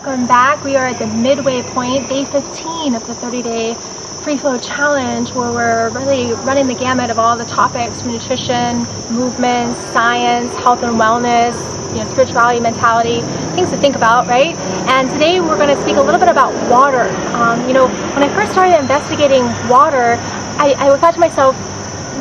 welcome back. We are at the midway point, day 15 of the 30-day free flow challenge, where we're really running the gamut of all the topics from nutrition, movement, science, health and wellness, spirituality, mentality, things to think about, right? And today we're going to speak a little bit about water. When I first started investigating water, I thought to myself,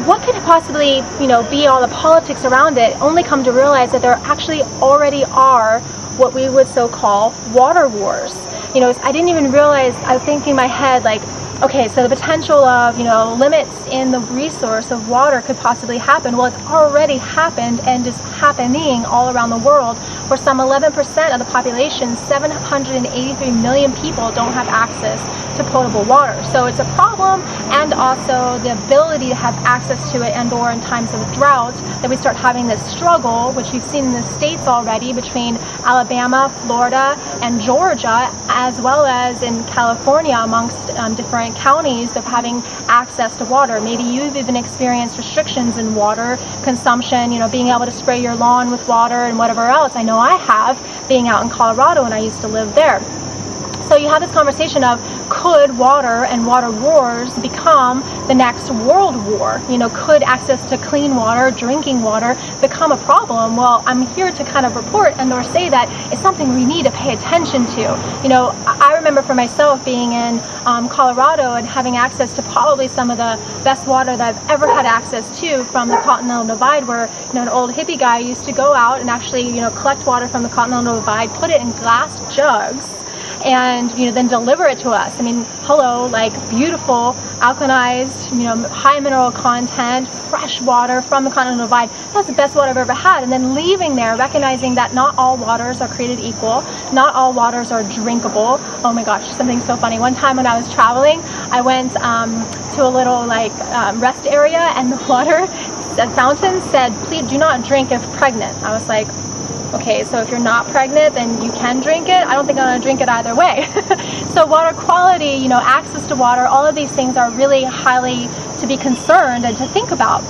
what could possibly, be all the politics around it? Only come to realize that there actually already are what we would so call water wars. I didn't even realize. I was thinking in my head, like, okay, so the potential of, limits in the resource of water could possibly happen. Well, it's already happened and is happening all around the world, where some 11% of the population, 783 million people, don't have access to potable water. So it's a problem, and also the ability to have access to it, and or in times of drought that we start having this struggle, which we've seen in the states already, between Alabama, Florida, and Georgia, as well as in California amongst different counties, of having access to water. Maybe you've even experienced restrictions in water consumption, being able to spray your lawn with water and whatever else. I know I have, being out in Colorado, and I used to live there. So you have this conversation of, could water and water wars become the next world war? Could access to clean water, drinking water, become a problem? Well, I'm here to kind of report and or say that it's something we need to pay attention to. I remember for myself being in Colorado and having access to probably some of the best water that I've ever had access to from the Continental Divide, where an old hippie guy used to go out and actually collect water from the Continental Divide, put it in glass jugs, and then deliver it to us. I mean, hello, like beautiful, alkalinized, high mineral content, fresh water from the Continental Divide. That's the best water I've ever had. And then leaving there, recognizing that not all waters are created equal, not all waters are drinkable. Oh my gosh, something so funny. One time when I was traveling, I went to a little rest area, and the water, the fountain said, "Please do not drink if pregnant." I was like, okay, so if you're not pregnant, then you can drink it. I don't think I'm gonna drink it either way. So water quality, access to water, all of these things are really highly to be concerned and to think about,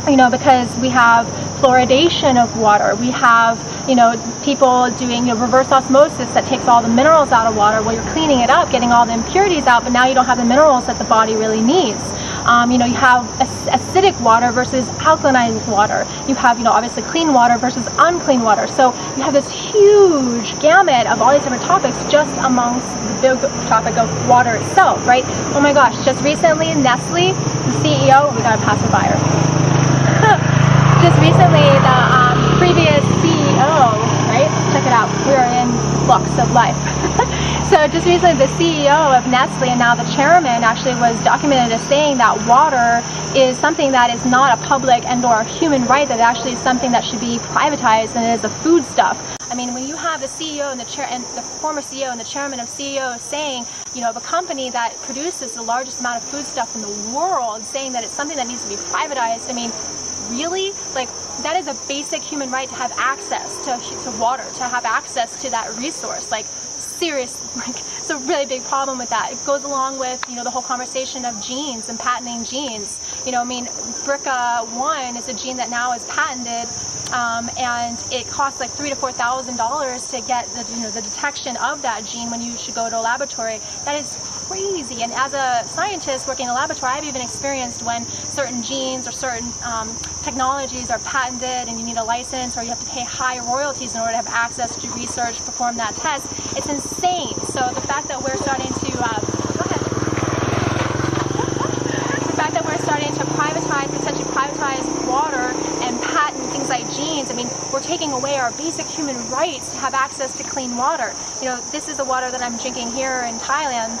because we have fluoridation of water. We have, people doing reverse osmosis that takes all the minerals out of water while you're cleaning it up, getting all the impurities out, but now you don't have the minerals that the body really needs. You have acidic water versus alkalinized water. You have, obviously clean water versus unclean water. So you have this huge gamut of all these different topics just amongst the big topic of water itself, right? Oh my gosh, just recently Nestle, the CEO, we gotta pass it by her. Just recently, the previous CEO, right? Check it out, we're in flux of life. So just recently, the CEO of Nestle and now the chairman actually was documented as saying that water is something that is not a public and or human right, that actually is something that should be privatized and is a foodstuff. I mean, when you have the CEO and the chair and the former CEO and the chairman of CEO saying, of a company that produces the largest amount of foodstuff in the world, saying that it's something that needs to be privatized, I mean, really? That is a basic human right, to have access to water, to have access to that resource. Serious, it's a really big problem with that. It goes along with, the whole conversation of genes and patenting genes. BRCA1 is a gene that now is patented, and it costs like $3,000 to $4,000 to get the detection of that gene when you should go to a laboratory. That is crazy. And as a scientist working in a laboratory, I've even experienced when certain genes or certain technologies are patented and you need a license, or you have to pay high royalties in order to have access to research, perform that test. It's insane. So the fact that we're starting to potentially privatize water and patent things like genes, I mean, we're taking away our basic human rights to have access to clean water. This is the water that I'm drinking here in Thailand,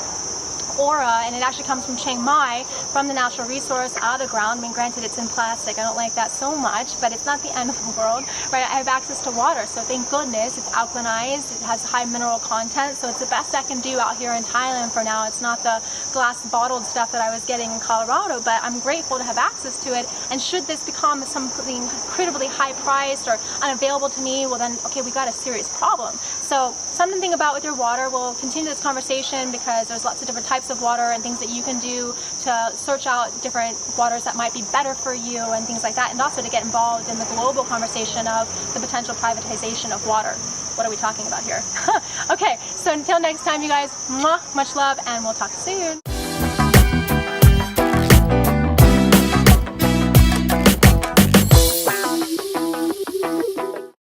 Ora, and it actually comes from Chiang Mai, from the natural resource out of the ground. I mean, granted, it's in plastic. I don't like that so much, but it's not the end of the world, right? I have access to water, so thank goodness. It's alkalinized, it has high mineral content, so it's the best I can do out here in Thailand for now. It's not the glass bottled stuff that I was getting in Colorado, but I'm grateful to have access to it. And should this become something incredibly high priced or unavailable to me, well then, okay, we got a serious problem. So something to think about with your water. We'll continue this conversation because there's lots of different types of water and things that you can do to search out different waters that might be better for you and things like that, and also to get involved in the global conversation of the potential privatization of water. what are we talking about here? Okay, so until next time, you guys, much love, and we'll talk soon.